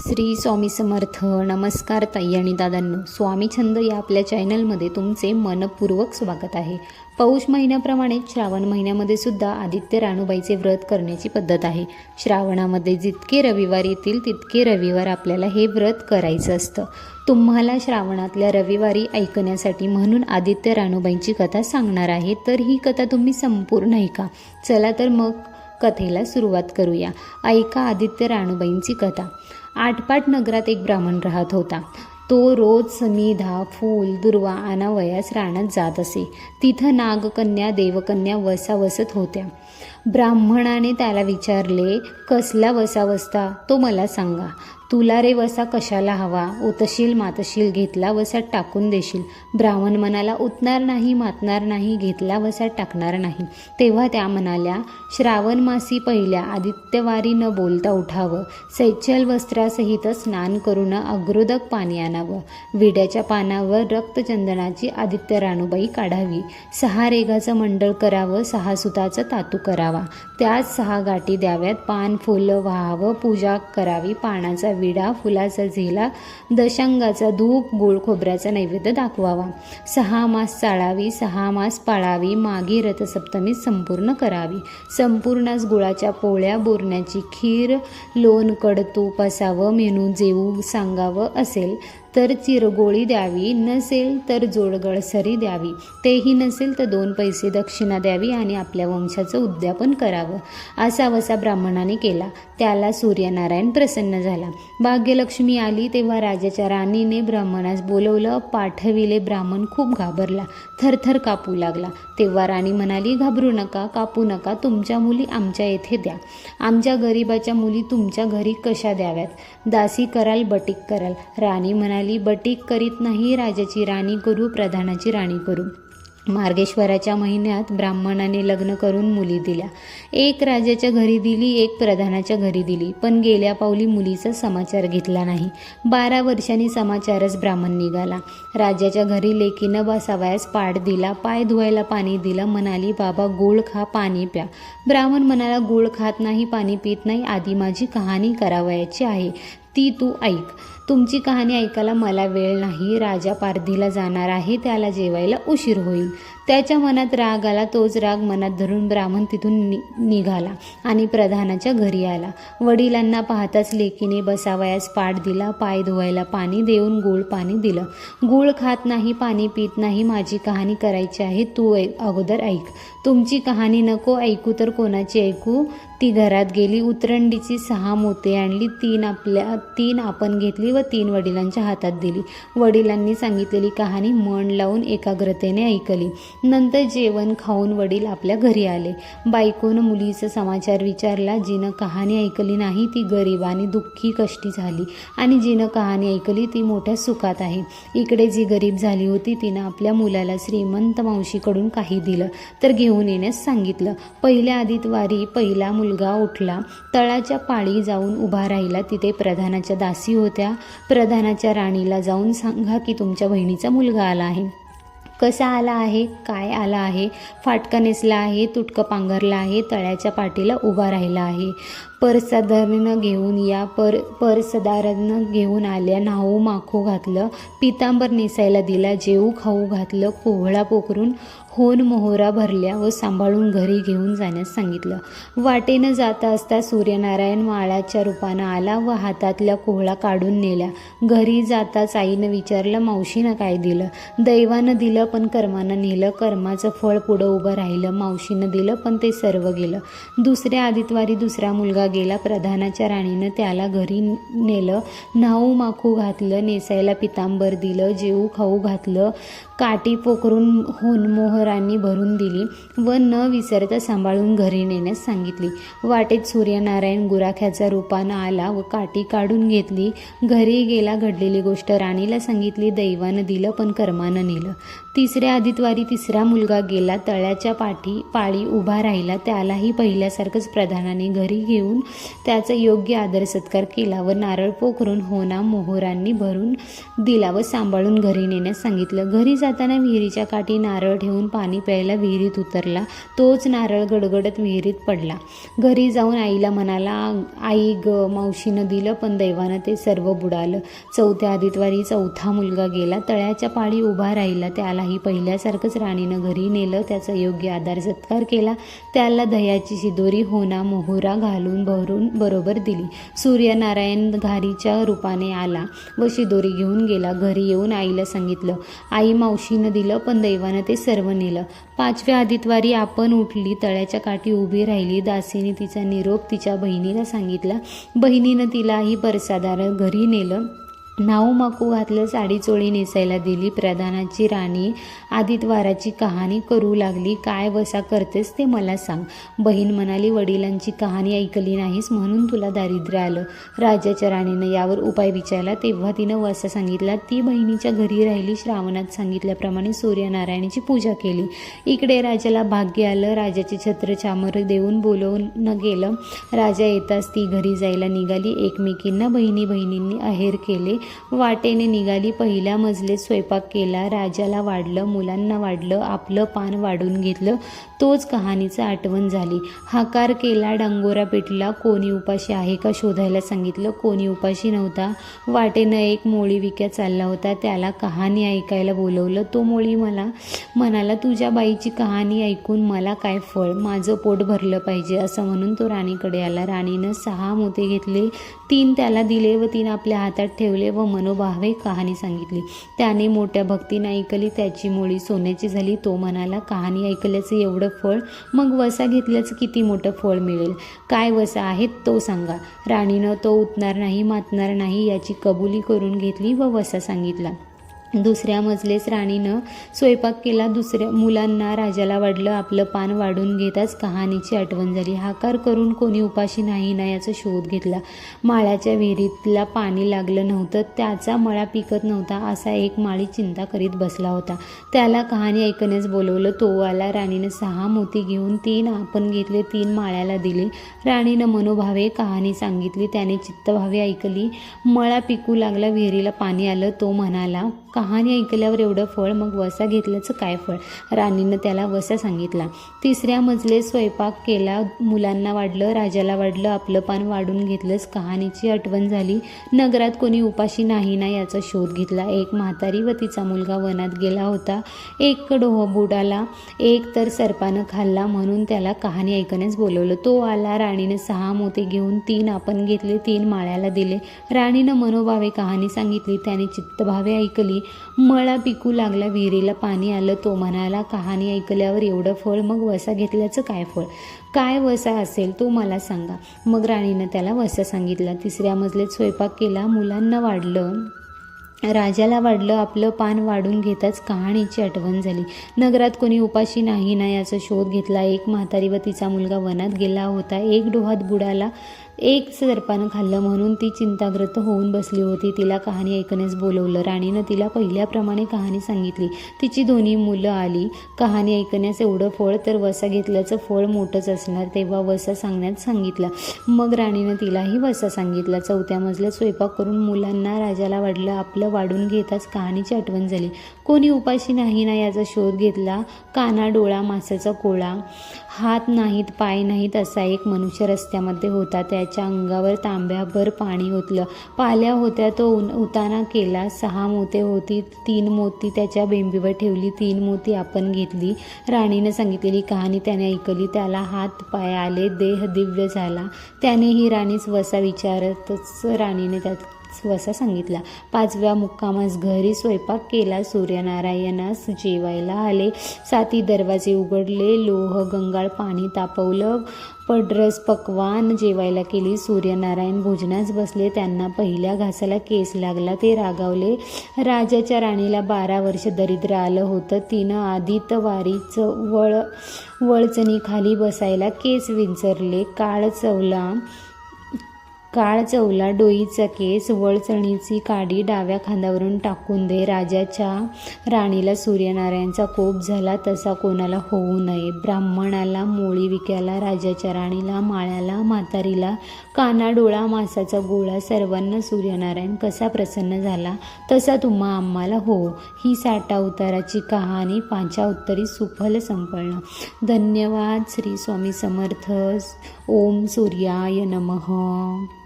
श्री स्वामी समर्थ. नमस्कार ताई आणि दादांनो, स्वामी छंद या आपल्या चॅनलमध्ये तुमचे मनपूर्वक स्वागत आहे. पौष महिन्याप्रमाणे श्रावण महिन्यामध्ये सुद्धा आदित्य राणूबाईचे व्रत करण्याची पद्धत आहे. श्रावणामध्ये जितके रविवार येतील तितके रविवार आपल्याला हे व्रत करायचं असतं. तुम्हाला श्रावणातल्या रविवारी ऐकण्यासाठी म्हणून आदित्य राणूबाईंची कथा सांगणार आहे, तर ही कथा तुम्ही संपूर्ण ऐका. चला तर मग कथेला सुरुवात करूया. ऐका आदित्य राणूबाईंची कथा. आटपाट नगरात एक ब्राह्मण राहत होता. तो रोज समिधा, फूल, दुर्वा आणावयास रानात जात असे. तिथं नागकन्या, देवकन्या वसावसत होत्या. ब्राह्मणाने त्याला विचारले, कसला वसा वसता तो मला सांगा. तुला रे वसा कशाला हवा? उतशील मातशील, घेतला वसा टाकून देशील. ब्राह्मण म्हणाला, उतणार नाही, मातणार नाही, घेतला वसा टाकणार नाही. तेव्हा त्या म्हणाल्या, श्रावण मासी पहिल्या आदित्यवारी न बोलता उठावं, सैचल वस्त्रासहित स्नान करून अग्रोदक पाणी आणावं, विड्याच्या पानावर रक्तचंदनाची आदित्य राणूबाई काढावी, 6 रेघाचं मंडळ करावं, 6 सुताचं तातू करावा, त्यात 6 गाठी द्याव्यात, पान फुल व्हावं, पूजा करावी, पानाचा विडा, फुलाचा झेला, दशांगाचा धूप, गोळ खोबऱ्याचा नैवेद्य दाखवावा, 6 मास चाळावी, 6 मास पाळावी, मागे रथसप्तमी संपूर्ण करावी. संपूर्णच गुळाच्या पोळ्या, बोरण्याची खीर, लोणकड तूप असावं, मेनू जेवू सांगावं असेल तर चिरगोळी द्यावी, नसेल तर जोडगळसरी द्यावी, तेही नसेल तर 2 पैसे दक्षिणा द्यावी आणि आपल्या वंशाचं उद्यापन करावं. असा वसा ब्राह्मणाने केला. त्याला सूर्यनारायण प्रसन्न झाला. भाग्यलक्ष्मी आली तेव्हा राजाच्या राणीने ब्राह्मणास बोलवलं. पाठविले. ब्राह्मण खूप घाबरला, थरथर कापू लागला. तेव्हा राणी म्हणाली, घाबरू नका, कापू नका, तुमच्या मुली आमच्या येथे द्या. आमच्या गरीबाच्या मुली तुमच्या घरी कशा द्याव्यात? दासी कराल, बटीक कराल? राणी म्हणाली, बटीक करीत नाही, राजाची राणी करू, प्रधानाची राणी करू. मार्गेश्वराच्या महिन्यात ब्राह्मणाने लग्न करून मुली दिल्या. एक राजाच्या घरी दिली, एक प्रधानाच्या घरी दिली, पण गेल्या पावली मुलीचा समाचार घेतला नाही. 12 वर्षांनी समाचारच ब्राह्मण निघाला. राजाच्या घरी लेकीनं बसावयास पाट दिला, पाय धुवायला पाणी दिलं. म्हणाली, बाबा गूळ खा, पाणी प्या. ब्राह्मण म्हणाला, गूळ खात नाही, पाणी पित नाही, आधी माझी कहाणी करावयाची आहे, ती तू ऐक. तुमची कहाणी ऐकायला मला वेळ नाही. राजा पारधीला जाणार आहे, त्याला जेवायला उशीर होईल. त्याच्या मनात राग आला. तोच राग मनात धरून ब्राह्मण तिथून निघाला आणि प्रधानाच्या घरी आला. वडिलांना पाहताच लेकीने बसावयास पाट दिला, पाय धुवायला पाणी देऊन गूळ पाणी दिलं. गूळ खात नाही, पाणी पित नाही, माझी कहाणी करायची आहे, तू अगोदर ऐक. तुमची कहाणी नको ऐकू तर कोणाची ऐकू? ती घरात गेली. उतरंडीची 6 मोते आणली. 3 आपण घेतली व 3 वडिलांच्या हातात दिली. वडिलांनी सांगितलेली कहाणी मन लावून एकाग्रतेने ऐकली. नंतर जेवण खाऊन वडील आपल्या घरी आले. बायकोनं मुलीचा समाचार विचारला. जिनं कहाणी ऐकली नाही ती गरीब आणि दुःखी कष्टी झाली, आणि जिनं कहाणी ऐकली ती मोठ्या सुखात आहे. इकडे जी गरीब झाली होती तिनं आपल्या मुलाला श्रीमंत मावशीकडून काही दिलं तर घेऊन येण्यास सांगितलं. पहिल्या आदित्यवारी पहिला मुलगा उठला. तळाच्या पाळी जाऊन उभा राहिला. तिथे प्रधानाच्या दासी होत्या. प्रधानाच्या राणीला जाऊन सांगा की तुमच्या बहिणीचा मुलगा आला आहे. कसा आला आहे, काय आला आहे? फाटका नेसला आहे, तुटकं पांघरला आहे, तळ्याच्या पाठीला उभा राहिला आहे. परसदारानं घेऊन या. परसदारानं घेऊन आल्या. न्हाऊ माखू घातलं, पितांबर नेसायला दिला, जेऊ खाऊ घातलं, कोहळा पोखरून होन मोहरा भरल्या व सांभाळून घरी घेऊन जाण्यास सांगितलं. वाटेनं जाता असता सूर्यनारायण माळाच्या रूपानं आला व हातातल्या कोहळा काढून नेल्या. घरी जाताच आईनं विचारलं, मावशीनं काय दिलं? दैवानं दिलं पण कर्मानं नेलं. कर्माचं फळ पुढं उभं राहिलं. मावशीनं दिलं पण ते सर्व गेलं. दुसऱ्या आदित्यवारी दुसरा मुलगा गेला. प्रधानाच्या राणीनं त्याला घरी नेलं. न्हाऊ माखू घातलं, नेसायला पितांबर दिलं, जेऊ खाऊ घातलं, काठी पोखरून होनमोहरांनी भरून दिली व न विसरता सांभाळून घरी नेण्यास सांगितली. वाटेत सूर्यनारायण गुराख्याच्या रूपानं आला व काठी काढून घेतली. घरी गेला. घडलेली गोष्ट राणीला सांगितली. दैवानं दिलं पण कर्मानं नेलं. तिसऱ्या आदित्यवारी तिसरा मुलगा गेला. तळ्याच्या पाळी उभा राहिला. त्यालाही पहिल्यासारखंच प्रधानाने घरी घेऊन बोलवून त्याचा योग्य आदर सत्कार केला व नारळ पोखरून होना मोहरांनी भरून दिला व सांभाळून घरी नेण्यास सांगितलं. घरी जाताना विहिरीच्या काठी नारळ ठेवून पाणी प्यायला विहिरीत उतरला. तोच नारळ गडगडत विहिरीत पडला. घरी जाऊन आईला म्हणाला, आई ग, मावशीनं दिलं पण दैवानं ते सर्व बुडालं. चौथ्या आदितवारी चौथा मुलगा गेला. तळ्याच्या पाळी उभा राहिला. त्यालाही पहिल्यासारखंच राणीनं घरी नेलं. त्याचा योग्य आदर सत्कार केला. त्याला दह्याची शिदोरी होना मोहरा घालून भरून बरोबर दिली. सूर्यनारायण घारीच्या रूपाने आला व शिदोरी घेऊन गेला. घरी येऊन आईला सांगितलं, आई मावशीनं दिलं पण दैवानं ते सर्व नेलं. पाचव्या आदितवारी आपण उठली. तळ्याच्या काठी उभी राहिली. दासीने तिचा निरोप तिच्या बहिणीला सांगितला. बहिणीनं तिलाही परसादानं घरी नेलं. नाऊ माकू घातलं. साडी चोळी नेसायला दिली. प्रधानाची राणी आदितवाराची कहाणी करू लागली. काय वसा करतेस ते मला सांग. बहीण म्हणाली, वडिलांची कहाणी ऐकली नाहीस म्हणून तुला दारिद्र्य आलं. राजाच्या राणीनं यावर उपाय विचारला. तेव्हा तिनं वसा सांगितला. ती बहिणीच्या घरी राहिली. श्रावणात सांगितल्याप्रमाणे सूर्यनारायणाची पूजा केली. इकडे राजाला भाग्य आलं. राजाचे छत्र चामर देऊन बोलवणं गेलं. राजा येताच ती घरी जायला निघाली. एकमेकींना बहिणींनी आहेर केले. वाटेने निघाली. पहिल्या मजलेत स्वयंपाक केला. राजाला वाढलं, मुलांना वाढलं, आपलं पान वाढून घेतलं. तोच कहाणीचं आठवण झाली. हाकार केला. डांगोरा पेटला. कोणी उपाशी आहे का शोधायला सांगितलं. कोणी उपाशी नव्हता. वाटेनं एक मोळी विक्या चालला होता. त्याला कहाणी ऐकायला बोलवलं. तो मोळी म्हणाला, तुझ्या बाईची कहाणी ऐकून मला काय फळ, माझं पोट भरलं पाहिजे असं म्हणून तो राणीकडे आला. राणीनं 6 मोते घेतले. 3 त्याला दिले व 3 आपल्या हातात ठेवले व मनोभावे कहाणी सांगितली. त्याने मोठ्या भक्तीने ऐकली. त्याची मोळी सोन्याची झाली. तो म्हणाला, कहाणी ऐकल्याचं एवढं फळ, मग वसा घेतल्याचं किती मोठं फळ मिळेल. काय वसा आहेत तो सांगा. राणीनं तो उतणार नाही, मातणार नाही याची कबुली करून घेतली व वसा सांगितला. दुसऱ्या मजलेस राणीनं स्वयंपाक केला. दुसऱ्या मुलांना राजाला वाढलं. आपलं पान वाढून घेताच कहाणीची आठवण झाली. हाकार करून कोणी उपाशी नाही ना याचा शोध घेतला. माळ्याच्या विहिरीतला पाणी लागलं नव्हतं. त्याचा मळा पिकत नव्हता. असा एक माळी चिंता करीत बसला होता. त्याला कहाणी ऐकण्यास बोलवलं. तो आला. राणीनं 6 मोती घेऊन 3 आपण घेतले. 3 माळ्याला दिले. राणीनं मनोभावे कहाणी सांगितली. त्याने चित्तभावे ऐकली. मळा पिकू लागला. विहिरीला पाणी आलं. तो म्हणाला, कहाणी ऐकल्यावर एवढं फळ, मग वसा घेतल्याचं काय फळ. राणीनं त्याला वसा सांगितला. तिसऱ्या मजले स्वयंपाक केला. मुलांना वाढलं, राजाला वाढलं, आपलं पान वाढून घेतलंच. कहाणीची आठवण झाली. नगरात कोणी उपाशी नाही ना याचा शोध घेतला. एक म्हातारी व तिचा मुलगा वनात गेला होता. एक डोह बुडाला, एक तर सर्पानं खाल्ला म्हणून त्याला कहाणी ऐकण्यास बोलवलं. तो आला. राणीनं 6 मोते घेऊन 3 आपण घेतले. 3 माळ्याला दिले. राणीनं मनोभावे कहाणी सांगितली. त्याने चित्तभावे ऐकली. मळा पिकू लागला. विहिरीला पाणी आलं. तो म्हणाला, कहाणी ऐकल्यावर एवढं फळ, मग वसा घेतल्याचं काय फळ. काय वसा असेल तो मला सांगा. मग राणीनं त्याला वसा सांगितला. तिसऱ्या मजलेत स्वयंपाक केला. मुलांना वाढलं, राजाला वाढलं, आपलं पान वाढून घेताच कहाणीची आठवण झाली. नगरात कोणी उपाशी नाही ना याचा शोध घेतला. एक म्हातारी व तिचा मुलगा वनात गेला होता. एक डोहात बुडाला, एक सर्पानं खाल्लं म्हणून ती चिंताग्रस्त होऊन बसली होती. तिला कहाणी ऐकण्यास बोलवलं. राणीनं तिला पहिल्याप्रमाणे कहाणी सांगितली. तिची 2 मुलं आली. कहाणी ऐकण्यास एवढं फळ, तर वसा घेतल्याचं फळ मोठंच असणार. तेव्हा वसा सांगण्यास सांगितला. मग राणीनं तिलाही वसा सांगितला. चौथ्या मजल्यात स्वयंपाक करून मुलांना राजाला वाढलं. आपलं वाढून घेताच कहाणीची आठवण झाली. कोणी उपाशी नाही ना याचा शोध घेतला. काना डोळा मासाचा कोळा, हात नाहीत पाय नाहीत असा एक मनुष्य रस्त्यामध्ये होता. त्याच्या अंगावर तांब्याभर पाणी ओतलं. पाल्या होत्या. तो उताना केला. 6 मोते होती. 3 मोती त्याच्या बेंबीवर ठेवली. 3 मोती आपण घेतली. राणीनं सांगितलेली कहाणी त्याने ऐकली. त्याला हात पाय आले. देह दिव्य झाला. त्यानेही राणीस वसा विचारतच राणीने त्यात वसा सांगितला. 5व्या मुक्कामास घरी स्वयंपाक केला. सूर्यनारायणास जेवायला आले. 7 दरवाजे उघडले. लोह गंगाळ पाणी तापवलं. पडरस पक्वान जेवायला केली. सूर्यनारायण भोजनास बसले. त्यांना पहिल्या घासाला केस लागला. ते रागावले. राजाच्या राणीला 12 वर्ष दरिद्र आलं होतं. तिनं आदितवारीच वळचणी खाली बसायला केस विंचरले. काळ चवला काळ चवला डोईचा केस, वळचणीची काडी डाव्या खांद्यावरून टाकून दे. राजाच्या राणीला सूर्यनारायणचा कोप झाला तसा कोणाला होऊ नये. ब्राह्मणाला, मोळी विक्याला, राजाच्या राणीला, माळ्याला, म्हातारीला, काना डोळा मासाचा गोळा सर्वांना सूर्यनारायण कसा प्रसन्न झाला तसा तुम्हा आम्हाला हो. ही 60 अवताराची कहाणी 5 उत्तरी सुफल संपन्न. धन्यवाद. श्री स्वामी समर्थ. ओम सूर्याय नमः.